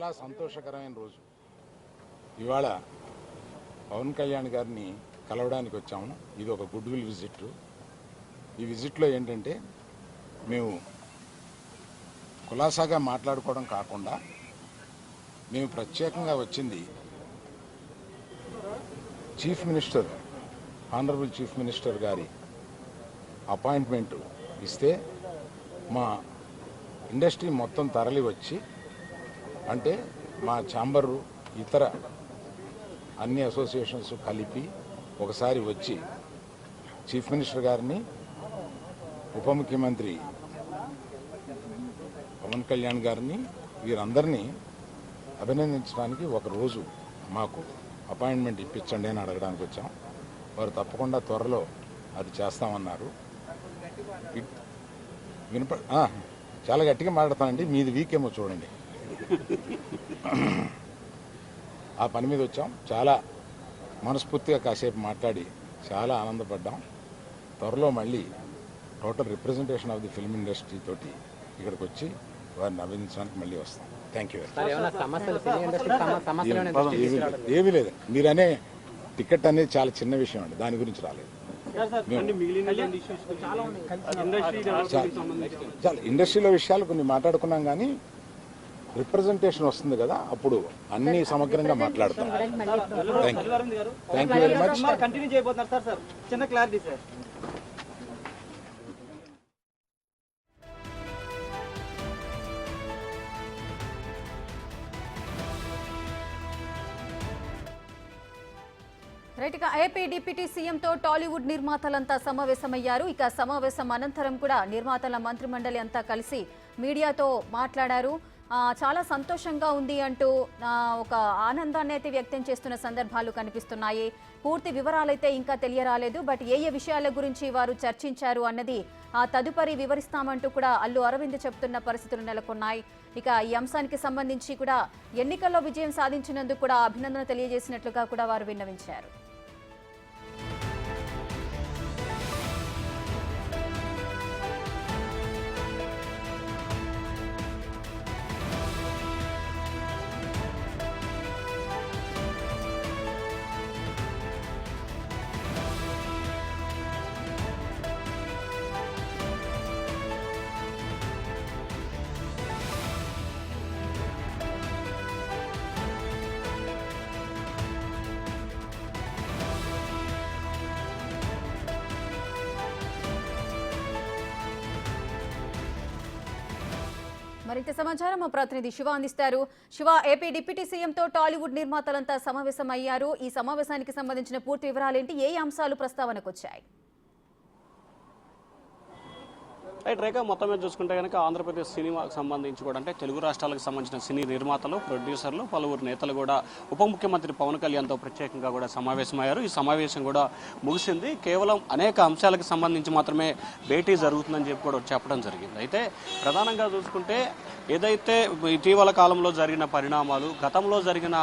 చాలా సంతోషకరమైన రోజు. ఇవాళ పవన్ కళ్యాణ్ గారిని కలవడానికి వచ్చాము. ఇది ఒక గుడ్ విల్ విజిట్. ఈ విజిట్లో ఏంటంటే మేము కులాసాగా మాట్లాడుకోవడం కాకుండా మేము ప్రత్యేకంగా వచ్చింది chief minister, honourable chief minister గారి అపాయింట్మెంట్ ఇస్తే మా ఇండస్ట్రీ మొత్తం తరలి వచ్చి, అంటే మా ఛాంబరు ఇతర అన్ని అసోసియేషన్స్ కలిపి ఒకసారి వచ్చి చీఫ్ మినిస్టర్ గారిని, ఉప ముఖ్యమంత్రి పవన్ కళ్యాణ్ గారిని, వీరందరినీ అభినందించడానికి ఒకరోజు మాకు అపాయింట్మెంట్ ఇప్పించండి అని అడగడానికి వచ్చాం. వారు తప్పకుండా త్వరలో అది చేస్తామన్నారు. చాలా గట్టిగా మాట్లాడతానండి, మీది వీకేమో చూడండి. ఆ పని మీద వచ్చాం. చాలా మనస్ఫూర్తిగా కాసేపు మాట్లాడి చాలా ఆనందపడ్డాం. త్వరలో మళ్ళీ total representation of the film industry తోటి ఇక్కడికి వచ్చి వారిని అభినందించడానికి మళ్ళీ వస్తాం. Thank you. ఏమీ లేదు, మీరనే టికెట్ అనేది చాలా చిన్న విషయం అండి, దాని గురించి రాలేదు. చాలా ఇండస్ట్రీలో విషయాలు కొన్ని మాట్లాడుకున్నాం, కానీ రిప్రజెంటేషన్ వస్తుంది కదా, అప్పుడు అన్ని సమగ్రంగా మాట్లాడతాం. Thank you very much. Right, ఇక ఏపీ డిప్యూటీ సీఎంతో టాలీవుడ్ నిర్మాతలంతా సమావేశమయ్యారు. ఇక సమావేశం అనంతరం కూడా నిర్మాతల మంత్రిమండలి అంతా కలిసి మీడియాతో మాట్లాడారు. చాలా సంతోషంగా ఉంది అంటూ ఒక ఆనందాన్ని అయితే వ్యక్తం చేస్తున్న సందర్భాలు కనిపిస్తున్నాయి. పూర్తి వివరాలైతే ఇంకా తెలియరాలేదు, బట్ ఏ విషయాల గురించి వారు చర్చించారు అన్నది తదుపరి వివరిస్తామంటూ కూడా అల్లు అరవింద్ చెప్తున్న పరిస్థితులు నెలకొన్నాయి. ఇక ఈ అంశానికి సంబంధించి కూడా ఎన్నికల్లో విజయం సాధించినందుకు కూడా అభినందన తెలియజేసినట్లుగా కూడా వారు విన్నవించారు. మరింత సమాచారం మా ప్రతినిధి శివ అందిస్తారు. శివ, ఏపీ డిప్యూటీ సీఎంతో టాలీవుడ్ నిర్మాతలంతా సమావేశమయ్యారు. ఈ సమావేశానికి సంబంధించిన పూర్తి వివరాలేంటి, ఏ అంశాలు ప్రస్తావనకు వచ్చాయి? రైట్ రేఖ, మొత్తం మీద చూసుకుంటే కనుక ఆంధ్రప్రదేశ్ సినిమాకు సంబంధించి కూడా, అంటే తెలుగు రాష్ట్రాలకు సంబంధించిన సినీ నిర్మాతలు, ప్రొడ్యూసర్లు, పలువురు నేతలు కూడా ఉప ముఖ్యమంత్రి పవన్ కళ్యాణ్తో ప్రత్యేకంగా కూడా సమావేశమయ్యారు. ఈ సమావేశం కూడా ముగిసింది. కేవలం అనేక అంశాలకు సంబంధించి మాత్రమే భేటీ జరుగుతుందని చెప్పి కూడా చెప్పడం జరిగింది. అయితే ప్రధానంగా చూసుకుంటే ఏదైతే ఇటీవల కాలంలో జరిగిన పరిణామాలు, గతంలో జరిగిన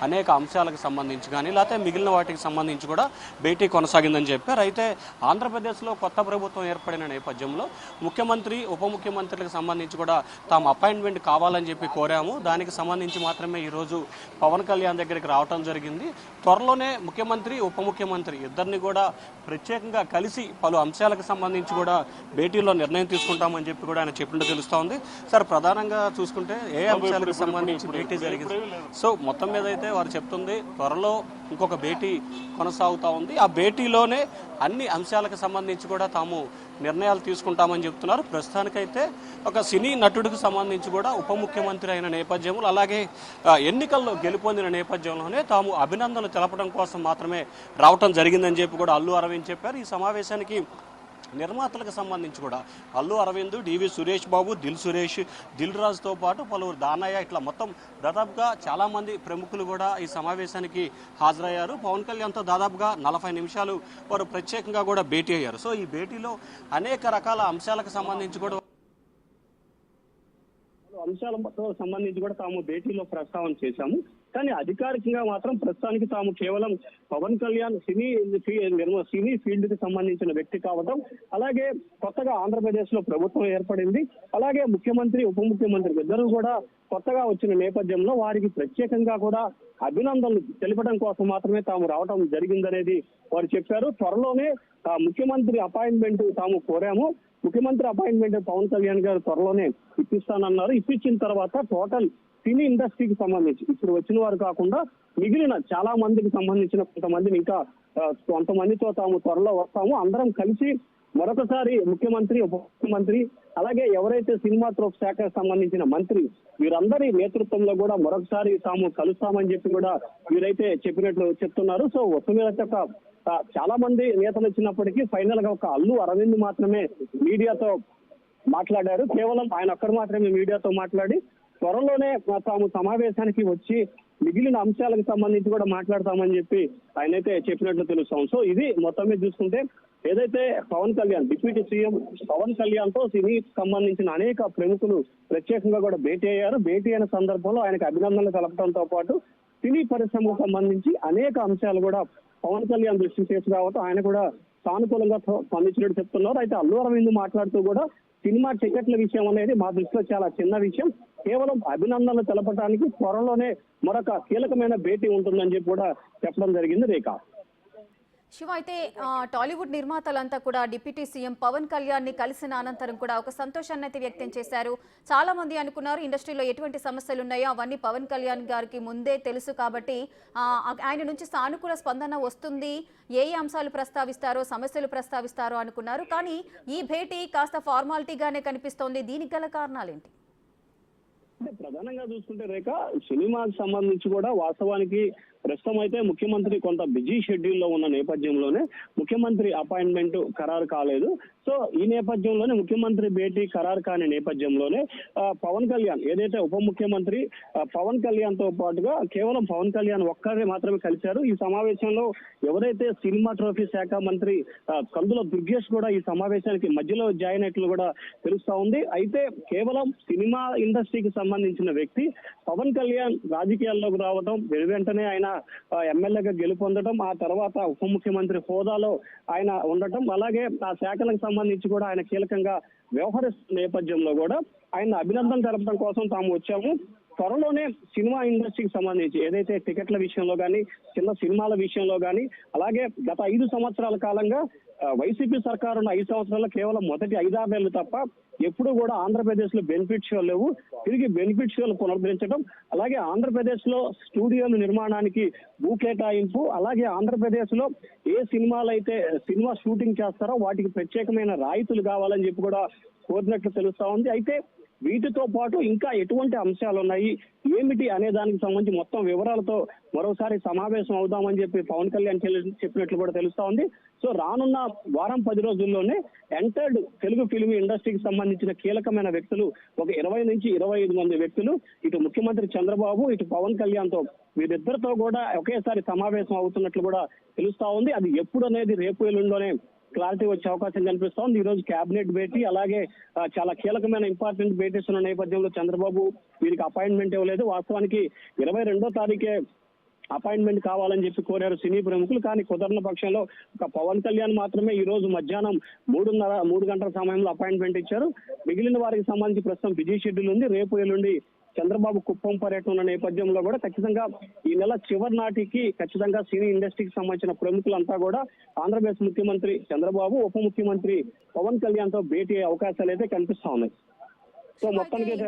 అనేక అంశాలకు సంబంధించి కానీ, లేకపోతే మిగిలిన వాటికి సంబంధించి కూడా భేటీ కొనసాగిందని చెప్పారు. అయితే ఆంధ్రప్రదేశ్లో కొత్త ప్రభుత్వం ఏర్పడిన నేపథ్యంలో ముఖ్యమంత్రి, ఉప ముఖ్యమంత్రులకు సంబంధించి కూడా తాము అపాయింట్మెంట్ కావాలని చెప్పి కోరాము. దానికి సంబంధించి మాత్రమే ఈరోజు పవన్ కళ్యాణ్ దగ్గరికి రావడం జరిగింది. త్వరలోనే ముఖ్యమంత్రి, ఉప ముఖ్యమంత్రి ఇద్దరిని కూడా ప్రత్యేకంగా కలిసి పలు అంశాలకు సంబంధించి కూడా భేటీలో నిర్ణయం తీసుకుంటామని చెప్పి కూడా ఆయన చెప్పినట్టు తెలుస్తూ ఉంది. సార్, ప్రధానంగా చూసుకుంటే ఏ అంశాలకు సంబంధించి భేటీ జరిగింది? సో మొత్తం మీద అయితే వారు చెప్తుంది త్వరలో ఇంకొక భేటీ కొనసాగుతూ ఉంది. ఆ భేటీలోనే అన్ని అంశాలకు సంబంధించి కూడా తాము నిర్ణయాలు తీసుకుంటామని చెప్తున్నారు. ప్రస్తుతానికైతే ఒక సినీ నటుడికి సంబంధించి కూడా ఉప ముఖ్యమంత్రి అయిన నేపథ్యంలో, అలాగే ఎన్నికల్లో గెలుపొందిన నేపథ్యంలోనే తాము అభినందనలు తెలపడం కోసం మాత్రమే రావటం జరిగిందని చెప్పి కూడా అల్లు అరవింద్ చెప్పారు. ఈ సమావేశానికి నిర్మాతలకు సంబంధించి కూడా అల్లు అరవింద్, డివి సురేష్ బాబు, దిల్ రాజుతో పాటు పలువురు, దానయ్య, ఇట్లా మొత్తం దాదాపుగా చాలామంది ప్రముఖులు కూడా ఈ సమావేశానికి హాజరయ్యారు. పవన్ కళ్యాణ్తో దాదాపుగా 40 నిమిషాలు వారు ప్రత్యేకంగా కూడా భేటీ అయ్యారు. సో ఈ భేటీలో అనేక రకాల అంశాలకు సంబంధించి కూడా అంశాలతో సంబంధించి కూడా తాము భేటీలో ప్రస్తావన చేశాము. కానీ అధికారికంగా మాత్రం ప్రస్తుతానికి తాము కేవలం పవన్ కళ్యాణ్ సినీ ఫీల్డ్ కి సంబంధించిన వ్యక్తి కావడం, అలాగే కొత్తగా ఆంధ్రప్రదేశ్ లో ప్రభుత్వం ఏర్పడింది, అలాగే ముఖ్యమంత్రి ఉప ముఖ్యమంత్రి ఇద్దరు కూడా కొత్తగా వచ్చిన నేపథ్యంలో వారికి ప్రత్యేకంగా కూడా అభినందనలు తెలపడం కోసం మాత్రమే తాము రావడం జరిగిందనేది వారు చెప్పారు. త్వరలోనే ముఖ్యమంత్రి అపాయింట్మెంట్ తాము కోరాము. ముఖ్యమంత్రి అపాయింట్మెంట్ పవన్ కళ్యాణ్ గారు త్వరలోనే ఇప్పిస్తానన్నారు. ఇప్పించిన తర్వాత టోటల్ సినీ ఇండస్ట్రీకి సంబంధించి ఇప్పుడు వచ్చిన వారు కాకుండా మిగిలిన చాలా మందికి సంబంధించిన కొంతమందిని ఇంకా కొంతమందితో తాము త్వరలో వస్తాము, అందరం కలిసి మరొకసారి ముఖ్యమంత్రి ఉప ముఖ్యమంత్రి అలాగే ఎవరైతే సినిమాటోగ్రఫీ శాఖకు సంబంధించిన మంత్రి వీరందరి నేతృత్వంలో కూడా మరొకసారి తాము కలుస్తామని చెప్పి కూడా వీరైతే చెప్పినట్లు చెప్తున్నారు. సో వసుమీర చాలా మంది నేతలు వచ్చినప్పటికీ ఫైనల్ గా ఒక అల్లు అరవింద్ మాత్రమే మీడియాతో మాట్లాడారు. కేవలం ఆయన ఒక్కరు మాత్రమే మీడియాతో మాట్లాడి త్వరలోనే తాము సమావేశానికి వచ్చి మిగిలిన అంశాలకు సంబంధించి కూడా మాట్లాడతామని చెప్పి ఆయనైతే చెప్పినట్లు తెలుస్తాం. సో ఇది మొత్తం మీద చూసుకుంటే ఏదైతే పవన్ కళ్యాణ్ డిప్యూటీ సీఎం పవన్ కళ్యాణ్ తో సినీకి సంబంధించిన అనేక ప్రముఖులు ప్రత్యేకంగా కూడా భేటీ అయ్యారు. భేటీ అయిన సందర్భంలో ఆయనకు అభినందనలు తెలపడంతో పాటు సినీ పరిశ్రమకు సంబంధించి అనేక అంశాలు కూడా పవన్ కళ్యాణ్ దృష్టికి తీసుకురావడం ఆయన కూడా సానుకూలంగా స్పందించినట్టు చెప్తున్నారు. అయితే అల్లు అరవింద్ మాట్లాడుతూ కూడా సినిమా టికెట్ల విషయం అనేది మా దృష్టిలో చాలా చిన్న విషయం, కేవలం అభినందనలు తెలపడానికి త్వరలోనే మరొక కీలకమైన భేటీ ఉంటుందని చెప్పి కూడా చెప్పడం జరిగింది. రేఖ శివ, అయితే టాలీవుడ్ నిర్మాతలంతా కూడా డిప్యూటీ సీఎం పవన్ కళ్యాణ్ ని కలిసిన అనంతరం కూడా ఒక సంతోషాన్ని అయితే వ్యక్తం చేశారు. చాలా మంది అనుకున్నారు ఇండస్ట్రీలో ఎటువంటి సమస్యలు ఉన్నాయో అవన్నీ పవన్ కళ్యాణ్ గారికి ముందే తెలుసు కాబట్టి ఆయన నుంచి సానుకూల స్పందన వస్తుంది, ఏ అంశాలు ప్రస్తావిస్తారో సమస్యలు ప్రస్తావిస్తారో అనుకున్నారు. కానీ ఈ భేటీ కాస్త ఫార్మాలిటీగానే కనిపిస్తోంది. దీనికి గల కారణాలేంటి? ప్రధానంగా చూసుకుంటే రేఖ సినిమాకి సంబంధించి కూడా వాస్తవానికి ప్రస్తుతం అయితే ముఖ్యమంత్రి కొంత బిజీ షెడ్యూల్లో ఉన్న నేపథ్యంలోనే ముఖ్యమంత్రి అపాయింట్మెంట్ ఖరారు కాలేదు. సో ఈ నేపథ్యంలోనే ముఖ్యమంత్రి భేటీ ఖరారు కాని నేపథ్యంలోనే పవన్ కళ్యాణ్ ఏదైతే ఉప ముఖ్యమంత్రి పవన్ కళ్యాణ్ తో పాటుగా కేవలం పవన్ కళ్యాణ్ ఒక్కరే మాత్రమే కలిశారు. ఈ సమావేశంలో ఎవరైతే సినిమాటోగ్రఫీ శాఖ మంత్రి కందుల దుర్గేష్ కూడా ఈ సమావేశానికి మధ్యలో జాయిన్ అయినట్లు కూడా తెలుస్తా ఉంది. అయితే కేవలం సినిమా ఇండస్ట్రీకి సంబంధించిన వ్యక్తి పవన్ కళ్యాణ్ రాజకీయాల్లోకి రావడం, వెంటనే ఆయన ఎమ్మెల్యేగా గెలుపొందడం, ఆ తర్వాత ఉప ముఖ్యమంత్రి హోదాలో ఆయన ఉండటం, అలాగే ఆ శాఖలకు సంబంధించి కూడా ఆయన కీలకంగా వ్యవహరిస్తున్న నేపథ్యంలో కూడా ఆయన అభినందన తెలపడం కోసం తాము వచ్చాము. త్వరలోనే సినిమా ఇండస్ట్రీకి సంబంధించి ఏదైతే టికెట్ల విషయంలో కానీ చిన్న సినిమాల విషయంలో కానీ అలాగే గత 5 సంవత్సరాల కాలంగా వైసీపీ సర్కారు ఉన్న 5 సంవత్సరాల్లో కేవలం మొదటి 5-6 నెలలు తప్ప ఎప్పుడు కూడా ఆంధ్రప్రదేశ్ లో బెనిఫిట్ షోలు లేవు. తిరిగి బెనిఫిట్ షోలు పునరుద్ధరించడం, అలాగే ఆంధ్రప్రదేశ్ లో స్టూడియోల నిర్మాణానికి భూ కేటాయింపు, అలాగే ఆంధ్రప్రదేశ్ లో ఏ సినిమాలు అయితే సినిమా షూటింగ్ చేస్తారో వాటికి ప్రత్యేకమైన రాయితీలు కావాలని చెప్పి కూడా కోరినట్లు తెలుస్తా ఉంది. అయితే వీటితో పాటు ఇంకా ఎటువంటి అంశాలు ఉన్నాయి ఏమిటి అనే దానికి సంబంధించి మొత్తం వివరాలతో మరోసారి సమావేశం అవుదామని చెప్పి పవన్ కళ్యాణ్ చెప్పినట్లు కూడా తెలుస్తా ఉంది. సో రానున్న వారం 10 రోజుల్లోనే ఎంటర్డ్ తెలుగు ఫిల్మ్ ఇండస్ట్రీకి సంబంధించిన కీలకమైన వ్యక్తులు ఒక 20 నుంచి 25 మంది వ్యక్తులు ఇటు ముఖ్యమంత్రి చంద్రబాబు ఇటు పవన్ కళ్యాణ్ తో వీరిద్దరితో కూడా ఒకేసారి సమావేశం అవుతున్నట్లు కూడా తెలుస్తా ఉంది. అది ఎప్పుడు అనేది రేపు ఎల్లుండోనే క్లారిటీ వచ్చే అవకాశం కనిపిస్తా ఉంది. ఈ రోజు కేబినెట్ భేటీ అలాగే చాలా కీలకమైన ఇంపార్టెంట్ భేటీస్ ఉన్న నేపథ్యంలో చంద్రబాబు వీరికి అపాయింట్మెంట్ ఇవ్వలేదు. వాస్తవానికి 22వ తారీఖే అపాయింట్మెంట్ కావాలని చెప్పి కోరారు సినీ ప్రముఖులు. కానీ కుదరని పక్షంలో ఒక పవన్ కళ్యాణ్ మాత్రమే ఈ రోజు మధ్యాహ్నం 3 గంటల సమయంలో అపాయింట్మెంట్ ఇచ్చారు. మిగిలిన వారికి సంబంధించి ప్రస్తుతం బిజీ షెడ్యూల్ ఉంది. రేపు ఎల్లుండి చంద్రబాబు కుప్పం పర్యటన ఉన్న నేపథ్యంలో కూడా ఖచ్చితంగా ఈ నెల చివరి నాటికి ఖచ్చితంగా సినీ ఇండస్ట్రీకి సంబంధించిన ప్రముఖులంతా కూడా ఆంధ్రప్రదేశ్ ముఖ్యమంత్రి చంద్రబాబు ఉప ముఖ్యమంత్రి పవన్ కళ్యాణ్ తో భేటీ అయ్యే అవకాశాలు అయితే కనిపిస్తా ఉన్నాయి. సో మొత్తానికి అయితే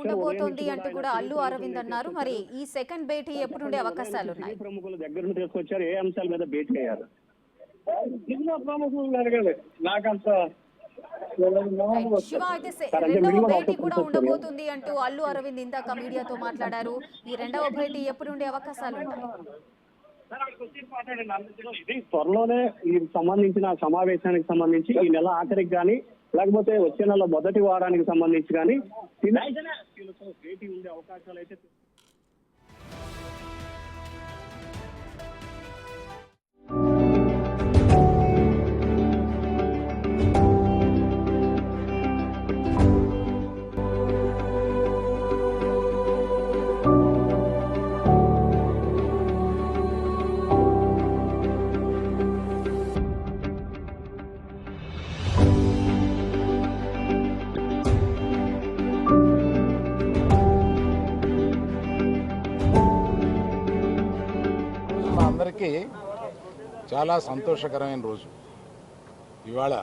ఉండబోతోంది అంటూ కూడా అల్లు అరవింద్ అన్నారు. మరి ఈ సెకండ్ భేటీ ఎప్పుడు ఉండే అవకాశాలు ఉన్నాయి? ప్రముఖుల దగ్గర తీసుకొచ్చారు, ఏ అంశాల మీద భేటీ అయ్యారు? సినిమా ప్రముఖులు అడగాలి, నాకంత శివ, అయితే రెండవ భేటీ కూడా ఉండబోతుంది అంటూ అల్లు అరవింద్ ఇందాక మీడియాతో మాట్లాడారు. ఈ రెండవ భేటీ ఎప్పుడు ఉండే అవకాశాలు ఉన్నాయి? ఇది త్వరలోనే ఈ సంబంధించిన సమావేశానికి సంబంధించి ఈ నెల ఆఖరికి కానీ లేకపోతే వచ్చే నెల మొదటి వారానికి సంబంధించి కానీ భేటీ ఉండే అవకాశాలు అయితే మా అందరికీ చాలా సంతోషకరమైన రోజు. ఇవాళ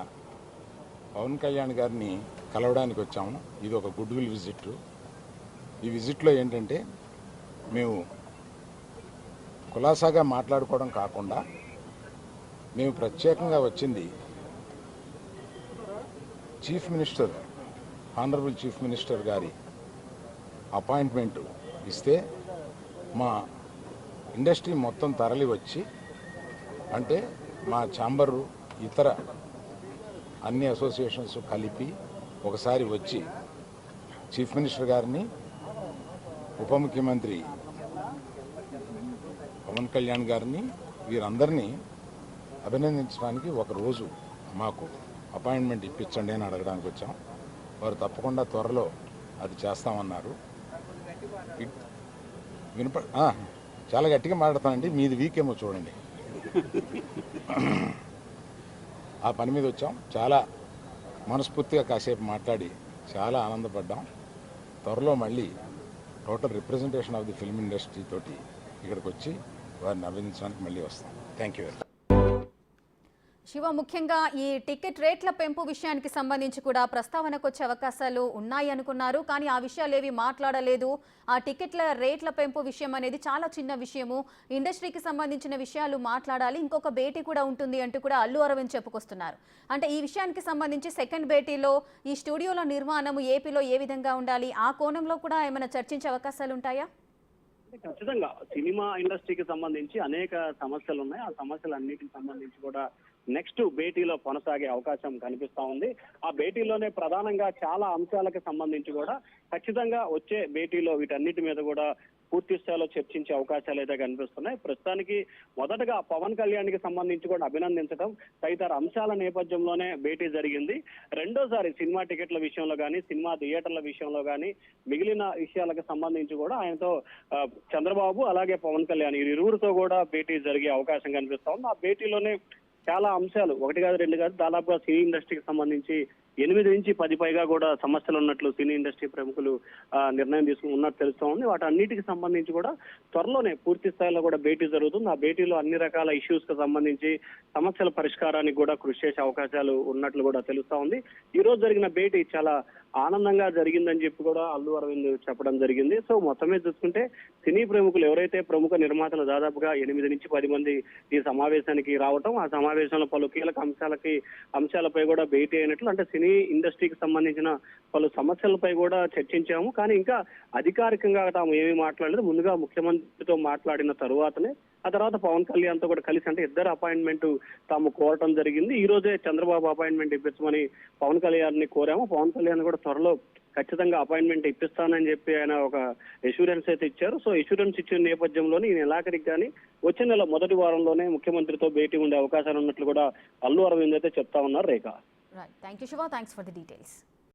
పవన్ కళ్యాణ్ గారిని కలవడానికి వచ్చాము. ఇది ఒక గుడ్ విల్ విజిట్. ఈ విజిట్లో ఏంటంటే మేము కులాసాగా మాట్లాడుకోవడం కాకుండా మేము ప్రత్యేకంగా వచ్చింది chief minister, honourable chief minister గారి అపాయింట్మెంట్ ఇస్తే మా ఇండస్ట్రీ మొత్తం తరలి వచ్చి, అంటే మా ఛాంబరు ఇతర అన్ని అసోసియేషన్స్ కలిపి ఒకసారి వచ్చి చీఫ్ మినిస్టర్ గారిని, ఉప ముఖ్యమంత్రి పవన్ కళ్యాణ్ గారిని, వీరందరినీ అభినందించడానికి ఒకరోజు మాకు అపాయింట్మెంట్ ఇప్పించండి అని అడగడానికి వచ్చాం. వారు తప్పకుండా త్వరలో అది చేస్తామన్నారు. చాలా గట్టిగా మాట్లాడతానండి, మీది వీకేమో చూడండి. ఆ పని మీద వచ్చాం. చాలా మనస్ఫూర్తిగా కాసేపు మాట్లాడి చాలా ఆనందపడ్డాం. త్వరలో మళ్ళీ total representation of the film industry తోటి ఇక్కడికి వచ్చి వారిని అభినందించడానికి మళ్ళీ వస్తాం. Thank you very much. Shiva, ముఖ్యంగా ఈ టికెట్ రేట్ల పెంపు విషయానికి సంబంధించి కూడా ప్రస్తావనకు వచ్చే అవకాశాలు ఉన్నాయి అనుకున్నారు, కానీ ఆ విషయాలు ఏవి మాట్లాడలేదు. ఆ టికెట్ల రేట్ల పెంపు విషయం అనేది చాలా చిన్న విషయము, ఇండస్ట్రీకి సంబంధించిన విషయాలు మాట్లాడాలి, ఇంకొక భేటీ కూడా ఉంటుంది అంటూ కూడా అల్లు అరవింద్ చెప్పుకొస్తున్నారు. అంటే ఈ విషయానికి సంబంధించి సెకండ్ భేటీలో ఈ స్టూడియోల నిర్మాణం ఏపీలో ఏ విధంగా ఉండాలి, ఆ కోణంలో కూడా ఏమైనా చర్చించే అవకాశాలు ఉంటాయా? ఖచ్చితంగా సినిమా ఇండస్ట్రీకి సంబంధించి అనేక సమస్యలు ఉన్నాయి. ఆ సమస్యలన్నిటికి సంబంధించి కూడా నెక్స్ట్ భేటీలో కొనసాగే అవకాశం కనిపిస్తా ఉంది. ఆ భేటీలోనే ప్రధానంగా చాలా అంశాలకు సంబంధించి కూడా ఖచ్చితంగా వచ్చే భేటీలో వీటన్నిటి మీద కూడా పూర్తి స్థాయిలో చర్చించే అవకాశాలు అయితే కనిపిస్తున్నాయి. ప్రస్తుతానికి మొదటగా పవన్ కళ్యాణ్కి సంబంధించి కూడా అభినందించడం తదితర అంశాల నేపథ్యంలోనే భేటీ జరిగింది. రెండోసారి సినిమా టికెట్ల విషయంలో కానీ, సినిమా థియేటర్ల విషయంలో కానీ, మిగిలిన విషయాలకు సంబంధించి కూడా ఆయనతో చంద్రబాబు అలాగే పవన్ కళ్యాణ్ ఇరువురితో కూడా భేటీ జరిగే అవకాశం కనిపిస్తా ఉంది. ఆ భేటీలోనే చాలా అంశాలు, ఒకటి కాదు రెండు కాదు, దాదాపుగా సినీ ఇండస్ట్రీకి సంబంధించి 8 నుంచి 10 పైగా కూడా సమస్యలు ఉన్నట్లు సినీ ఇండస్ట్రీ ప్రముఖులు నిర్ణయం తీసుకుని ఉన్నట్టు తెలుస్తా ఉంది. వాటన్నిటికి సంబంధించి కూడా త్వరలోనే పూర్తి స్థాయిలో కూడా భేటీ జరుగుతుంది. ఆ భేటీలో అన్ని రకాల ఇష్యూస్ కు సంబంధించి సమస్యల పరిష్కారానికి కూడా కృషి చేసే అవకాశాలు ఉన్నట్లు కూడా తెలుస్తా ఉంది. ఈ రోజు జరిగిన భేటీ చాలా ఆనందంగా జరిగిందని చెప్పి కూడా అల్లు అరవింద్ చెప్పడం జరిగింది. సో మొత్తం మీద చూసుకుంటే సినీ ప్రముఖులు ఎవరైతే ప్రముఖ నిర్మాతలు దాదాపుగా 8 నుంచి 10 మంది ఈ సమావేశానికి రావటం, ఆ సమావేశంలో పలు కీలక అంశాలపై కూడా భేటీ అయినట్లు, అంటే సినీ ఇండస్ట్రీకి సంబంధించిన పలు సమస్యలపై కూడా చర్చించాము. కానీ ఇంకా అధికారికంగా తాము ఏమీ మాట్లాడలేదు. ముందుగా ముఖ్యమంత్రితో మాట్లాడిన తరువాతనే ఆ తర్వాత పవన్ కళ్యాణ్ తో కూడా కలిసి, అంటే ఇద్దరు అపాయింట్మెంట్ తాము కోరటం జరిగింది. ఈ రోజే చంద్రబాబు అపాయింట్మెంట్ ఇప్పించమని పవన్ కళ్యాణ్ ని కోరాము. పవన్ కళ్యాణ్ కూడా త్వరలో ఖచ్చితంగా అపాయింట్మెంట్ ఇప్పిస్తానని చెప్పి ఆయన ఒక ఎష్యూరెన్స్ అయితే ఇచ్చారు. సో ఎష్యూరెన్స్ ఇచ్చిన నేపథ్యంలోనే ఈ నెలాఖరికి కానీ వచ్చే నెల మొదటి వారంలోనే ముఖ్యమంత్రితో భేటీ ఉండే అవకాశాలు ఉన్నట్లు కూడా అల్లు అరవింద్ అయితే చెప్తా ఉన్నారు. Rekha. Right, thank you Shiva, thanks for the details.